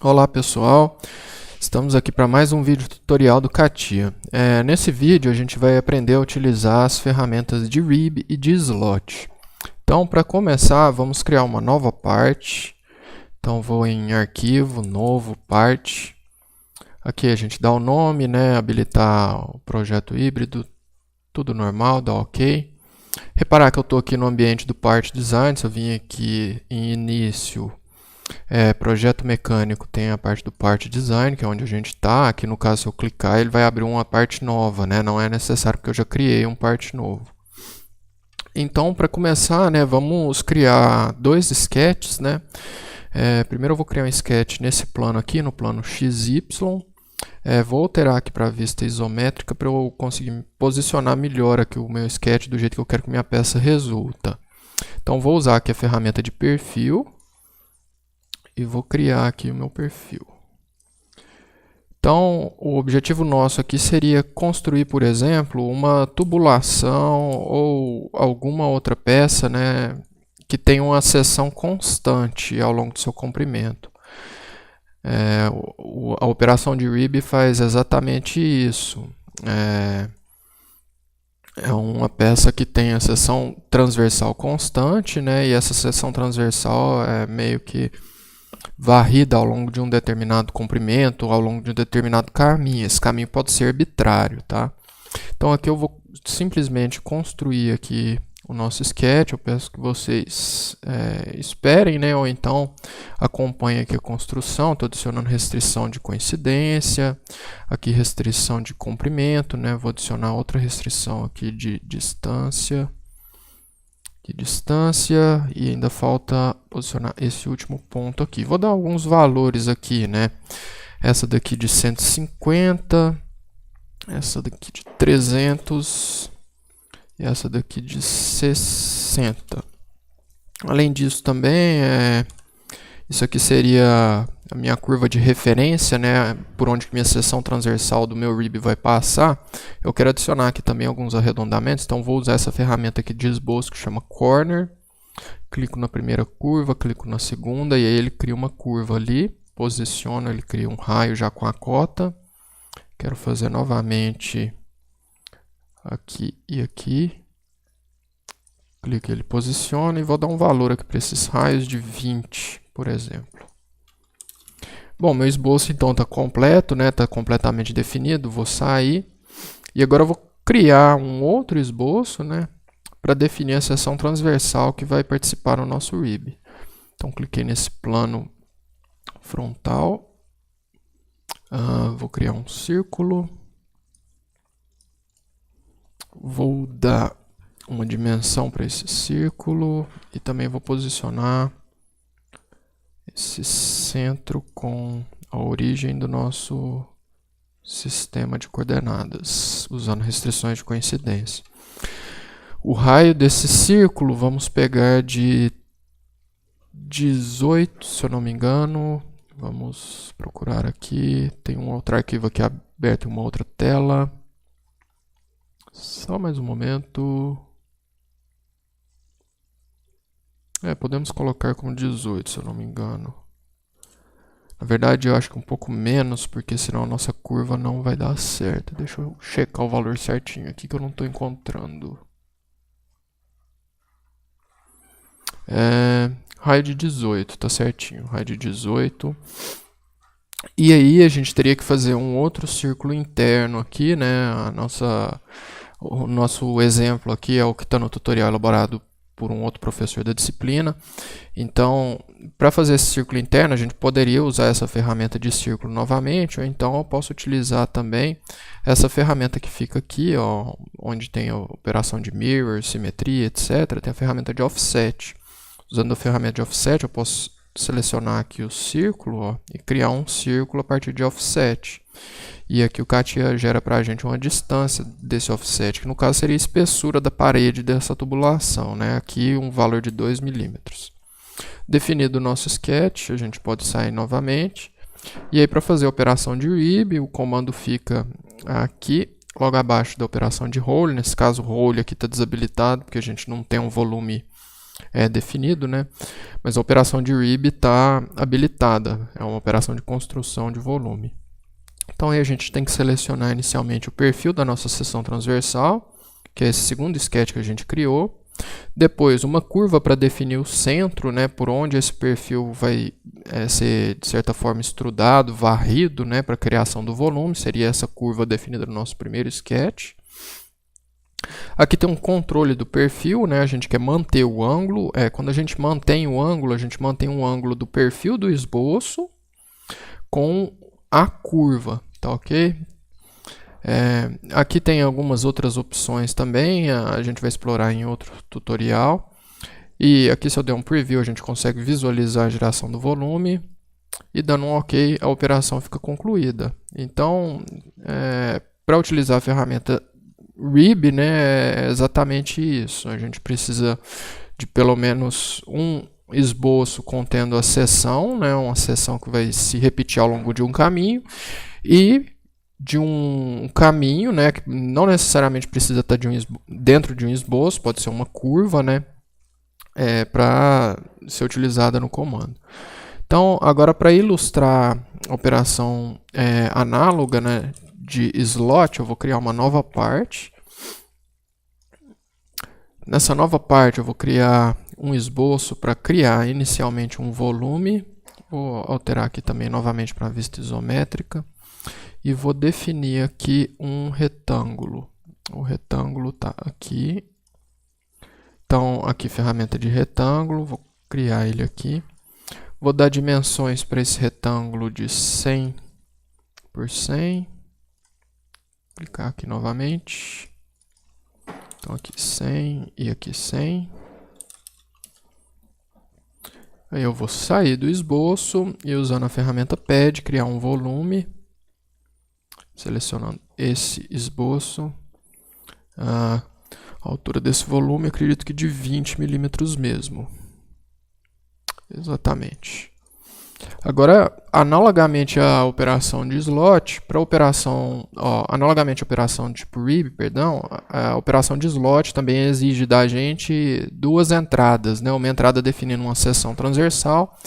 Olá pessoal, estamos aqui para mais um vídeo tutorial do CATIA. Nesse vídeo a gente vai aprender a utilizar as ferramentas de rib e de slot. Então, para começar, vamos criar uma nova parte. Então vou em arquivo, novo, parte. Aqui a gente dá o nome, habilitar o projeto híbrido, tudo normal, dá OK. Reparar que eu estou aqui no ambiente do Part Design. Se eu vim aqui em início, projeto mecânico, tem a parte do Part Design, que é onde a gente está. Aqui no caso, se eu clicar, ele vai abrir uma parte nova, não é necessário porque eu já criei um part novo. Então, para começar, vamos criar dois sketches, primeiro eu vou criar um sketch nesse plano aqui, no plano XY. Vou alterar aqui para a vista isométrica para eu conseguir posicionar melhor aqui o meu sketch do jeito que eu quero que minha peça resulta. Então vou usar aqui a ferramenta de perfil e vou criar aqui o meu perfil. Então o objetivo nosso aqui seria construir, por exemplo, uma tubulação ou alguma outra peça, que tenha uma seção constante ao longo do seu comprimento. A operação de rib faz exatamente isso. É uma peça que tem a seção transversal constante, e essa seção transversal é meio que varrida ao longo de um determinado comprimento, ao longo de um determinado caminho. Esse caminho pode ser arbitrário, tá? Então aqui eu vou simplesmente construir aqui o nosso sketch. Eu peço que vocês esperem, ou então acompanhem aqui a construção. Estou adicionando restrição de coincidência, aqui restrição de comprimento, vou adicionar outra restrição aqui de distância, e ainda falta posicionar esse último ponto aqui. Vou dar alguns valores aqui, essa daqui de 150, essa daqui de 300 e essa daqui de 60. Além disso também, isso aqui seria a minha curva de referência, por onde minha seção transversal do meu rib vai passar. Eu quero adicionar aqui também alguns arredondamentos, então vou usar essa ferramenta aqui de esboço que chama Corner. Clico na primeira curva, clico na segunda e aí ele cria uma curva ali, posiciono, ele cria um raio já com a cota. Quero fazer novamente aqui e aqui. Clico, ele posiciona e vou dar um valor aqui para esses raios de 20, por exemplo. Bom, meu esboço então está completo, está completamente definido. Vou sair e agora eu vou criar um outro esboço, para definir a seção transversal que vai participar no nosso rib. Então cliquei nesse plano frontal, vou criar um círculo, vou dar uma dimensão para esse círculo e também vou posicionar esse centro com a origem do nosso sistema de coordenadas, usando restrições de coincidência. O raio desse círculo vamos pegar de 18, se eu não me engano. Vamos procurar aqui, tem um outro arquivo aqui aberto em uma outra tela. Só mais um momento. Podemos colocar como 18, se eu não me engano. Na verdade, eu acho que um pouco menos, porque senão a nossa curva não vai dar certo. Deixa eu checar o valor certinho aqui que eu não estou encontrando. Raio de 18, tá certinho. Raio de 18. E aí a gente teria que fazer um outro círculo interno aqui, O nosso exemplo aqui é o que está no tutorial elaborado por um outro professor da disciplina. Então, para fazer esse círculo interno, a gente poderia usar essa ferramenta de círculo novamente, ou então eu posso utilizar também essa ferramenta que fica aqui, onde tem a operação de mirror, simetria, etc. Tem a ferramenta de offset. Usando a ferramenta de offset, eu posso selecionar aqui o círculo e criar um círculo a partir de offset. E aqui o CATIA gera para a gente uma distância desse offset, que no caso seria a espessura da parede dessa tubulação, Aqui um valor de 2 milímetros. Definido o nosso sketch, a gente pode sair novamente. E aí para fazer a operação de rib, o comando fica aqui, logo abaixo da operação de roll. Nesse caso o roll aqui está desabilitado, porque a gente não tem um volume definido, né? Mas a operação de RIB está habilitada, é uma operação de construção de volume. Então aí a gente tem que selecionar inicialmente o perfil da nossa seção transversal, que é esse segundo sketch que a gente criou. Depois uma curva para definir o centro, né, por onde esse perfil vai ser de certa forma extrudado, varrido, né, para a criação do volume, seria essa curva definida no nosso primeiro sketch. Aqui tem um controle do perfil, né, a gente quer manter o ângulo, quando a gente mantém o ângulo, a gente mantém o ângulo do perfil do esboço com a curva, tá ok? Aqui tem algumas outras opções também, a gente vai explorar em outro tutorial. E aqui, se eu der um preview, a gente consegue visualizar a geração do volume. E dando um OK, a operação fica concluída. Então, para utilizar a ferramenta RIB, né, é exatamente isso. A gente precisa de pelo menos um esboço contendo a seção, né, uma seção que vai se repetir ao longo de um caminho. E de um caminho, né, que não necessariamente precisa estar dentro de um esboço, pode ser uma curva, né, para ser utilizada no comando. Então, agora para ilustrar a operação análoga, né, de slot, eu vou criar uma nova parte. Nessa nova parte eu vou criar um esboço para criar inicialmente um volume. Vou alterar aqui também novamente para a vista isométrica. E vou definir aqui um retângulo. O retângulo está aqui. Então, aqui ferramenta de retângulo, vou criar ele aqui. Vou dar dimensões para esse retângulo de 100 por 100. Clicar aqui novamente. Então, aqui 100 e aqui 100. Aí eu vou sair do esboço e usando a ferramenta Pad, criar um volume. Selecionando esse esboço, a altura desse volume, acredito que de 20 milímetros mesmo. Exatamente. Agora, analogamente à operação de slot, para analogamente à operação de tipo RIB, perdão, a operação de slot também exige da gente duas entradas, né? Uma entrada definindo uma seção transversal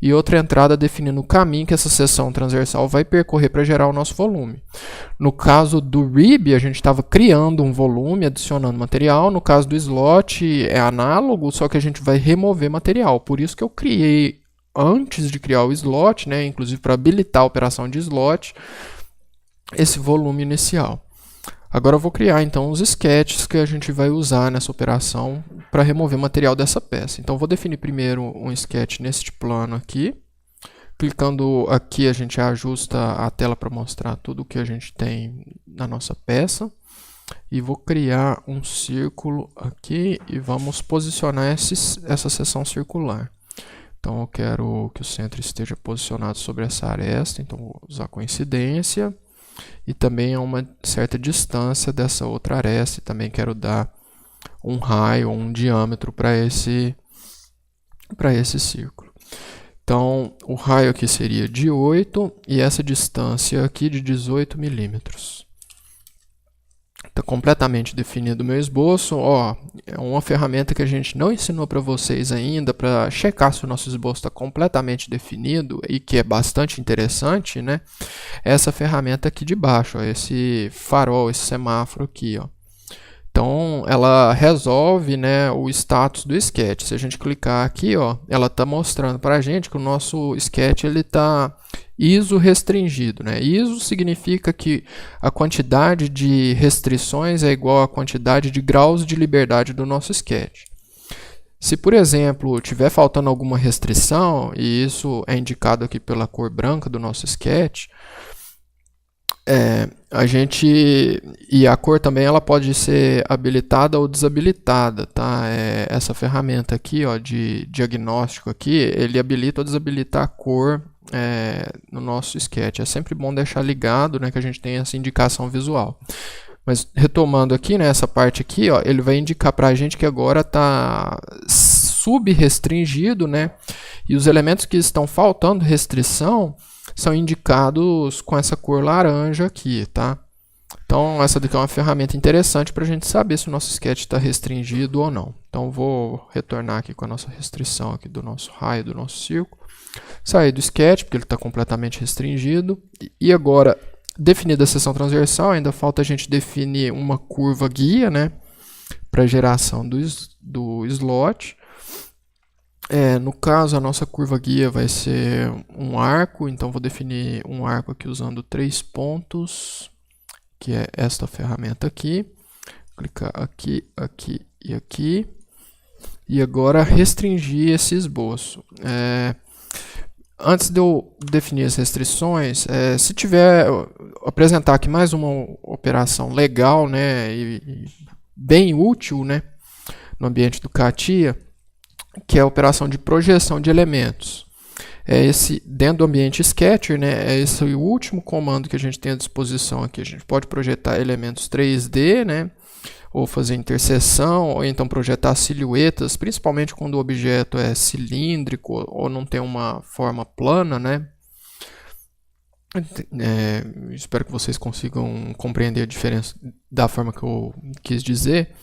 e outra entrada definindo o caminho que essa seção transversal vai percorrer para gerar o nosso volume. No caso do RIB, a gente estava criando um volume, adicionando material. No caso do slot, é análogo, só que a gente vai remover material. Por isso que eu criei, antes de criar o slot, né, inclusive para habilitar a operação de slot, esse volume inicial. Agora eu vou criar então os sketches que a gente vai usar nessa operação para remover material dessa peça. Então eu vou definir primeiro um sketch neste plano aqui. Clicando aqui a gente ajusta a tela para mostrar tudo o que a gente tem na nossa peça. E vou criar um círculo aqui e vamos posicionar essa seção circular. Então eu quero que o centro esteja posicionado sobre essa aresta, então vou usar coincidência. E também a uma certa distância dessa outra aresta, e também quero dar um raio ou um diâmetro para esse círculo. Então, o raio aqui seria de 8 e essa distância aqui de 18 milímetros. Está completamente definido o meu esboço. É uma ferramenta que a gente não ensinou para vocês ainda, para checar se o nosso esboço está completamente definido e que é bastante interessante, né? Essa ferramenta aqui de baixo, esse farol, esse semáforo aqui, ó. Então, ela resolve, né, o status do sketch. Se a gente clicar aqui, ó, ela está mostrando para a gente que o nosso sketch está ISO restringido, né? ISO significa que a quantidade de restrições é igual à quantidade de graus de liberdade do nosso sketch. Se, por exemplo, tiver faltando alguma restrição, e isso é indicado aqui pela cor branca do nosso sketch, e a cor também ela pode ser habilitada ou desabilitada, tá? Essa ferramenta aqui, ó, de diagnóstico aqui, ele habilita ou desabilita a cor no nosso sketch. É sempre bom deixar ligado, né, que a gente tem essa indicação visual. Mas retomando aqui, né, essa parte aqui, ó, ele vai indicar para a gente que agora está sub-restringido, né? E os elementos que estão faltando restrição são indicados com essa cor laranja aqui, tá? Então, essa daqui é uma ferramenta interessante para a gente saber se o nosso sketch está restringido ou não. Então vou retornar aqui com a nossa restrição aqui do nosso raio, do nosso círculo. Sair do sketch, porque ele está completamente restringido. E agora, definida a seção transversal, ainda falta a gente definir uma curva guia, né, para geração do slot. No caso, a nossa curva guia vai ser um arco, então vou definir um arco aqui usando 3 pontos, que é esta ferramenta aqui. Clicar aqui, aqui e aqui. E agora restringir esse esboço. Antes de eu definir as restrições, se tiver, apresentar aqui mais uma operação legal, né, e bem útil, né, no ambiente do CATIA, que é a operação de projeção de elementos. Dentro do ambiente Sketcher, né, é esse o último comando que a gente tem à disposição aqui. A gente pode projetar elementos 3D, né, ou fazer interseção, ou então projetar silhuetas, principalmente quando o objeto é cilíndrico ou não tem uma forma plana, né? Espero que vocês consigam compreender a diferença da forma que eu quis dizer.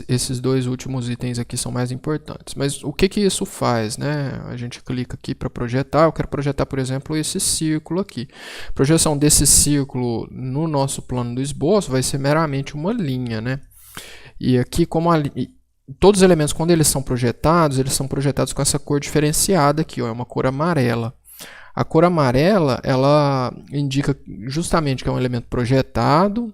Esses dois últimos itens aqui são mais importantes. Mas o que isso faz, né? A gente clica aqui para projetar. Eu quero projetar, por exemplo, esse círculo aqui. A projeção desse círculo no nosso plano do esboço vai ser meramente uma linha, né? E aqui, todos os elementos, quando eles são projetados com essa cor diferenciada aqui, ó, é uma cor amarela. A cor amarela, ela indica justamente que é um elemento projetado,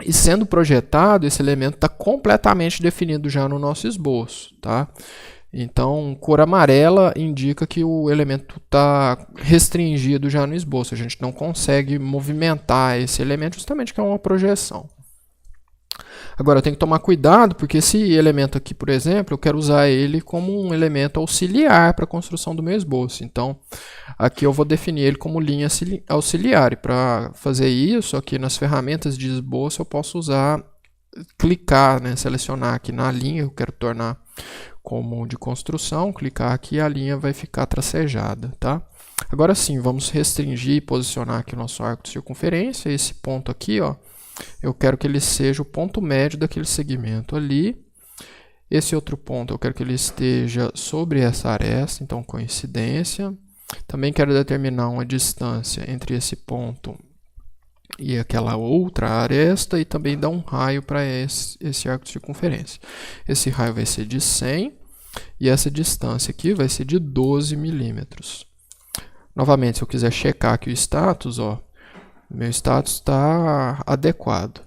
e sendo projetado, esse elemento está completamente definido já no nosso esboço, tá? Então, cor amarela indica que o elemento está restringido já no esboço, a gente não consegue movimentar esse elemento, justamente que é uma projeção. Agora, eu tenho que tomar cuidado, porque esse elemento aqui, por exemplo, eu quero usar ele como um elemento auxiliar para a construção do meu esboço. Então, aqui eu vou definir ele como linha auxiliar. E para fazer isso, aqui nas ferramentas de esboço, eu posso clicar, né, selecionar aqui na linha, eu quero tornar como de construção, clicar aqui e a linha vai ficar tracejada, tá? Agora sim, vamos restringir e posicionar aqui o nosso arco de circunferência. Esse ponto aqui, ó, eu quero que ele seja o ponto médio daquele segmento ali. Esse outro ponto eu quero que ele esteja sobre essa aresta, então coincidência. Também quero determinar uma distância entre esse ponto e aquela outra aresta e também dar um raio para esse arco de circunferência. Esse raio vai ser de 100 e essa distância aqui vai ser de 12 milímetros. Novamente, se eu quiser checar aqui o status, ó, meu status está adequado.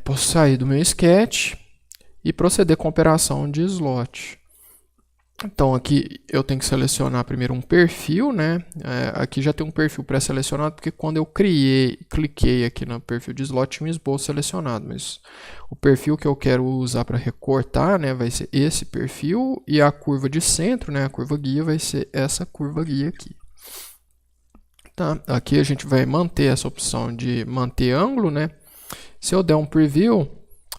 Posso sair do meu sketch e proceder com a operação de slot. Então aqui eu tenho que selecionar primeiro um perfil, né? Aqui já tem um perfil pré-selecionado, porque quando eu cliquei aqui no perfil de slot, tinha um esboço selecionado, mas o perfil que eu quero usar para recortar, né, vai ser esse perfil, e a curva de centro, né, a curva guia, vai ser essa curva guia aqui. Tá? Aqui a gente vai manter essa opção de manter ângulo, né? Se eu der um preview,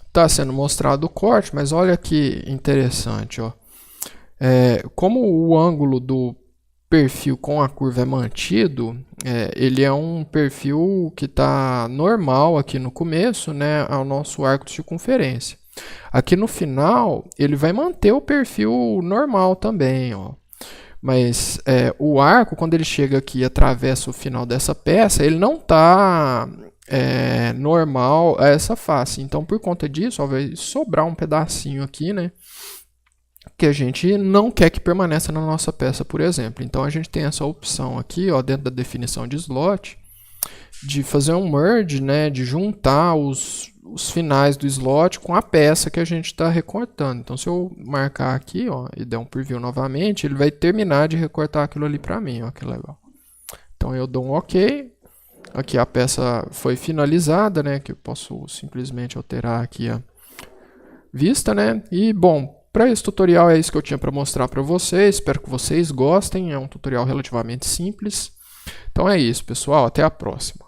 está sendo mostrado o corte, mas olha que interessante, ó. Como o ângulo do perfil com a curva é mantido, ele é um perfil que está normal aqui no começo, né, ao nosso arco de circunferência. Aqui no final, ele vai manter o perfil normal também, ó. Mas o arco, quando ele chega aqui e atravessa o final dessa peça, ele não está normal a essa face. Então, por conta disso, ó, vai sobrar um pedacinho aqui, né, que a gente não quer que permaneça na nossa peça, por exemplo. Então, a gente tem essa opção aqui, ó, dentro da definição de slot, de fazer um merge, né, de juntar os finais do slot com a peça que a gente está recortando. Então, se eu marcar aqui, ó, e der um preview novamente, ele vai terminar de recortar aquilo ali para mim, ó, que legal. Então, eu dou um OK. Aqui a peça foi finalizada, né, que eu posso simplesmente alterar aqui a vista, né. E, bom, para esse tutorial é isso que eu tinha para mostrar para vocês. Espero que vocês gostem. É um tutorial relativamente simples. Então é isso, pessoal. Até a próxima.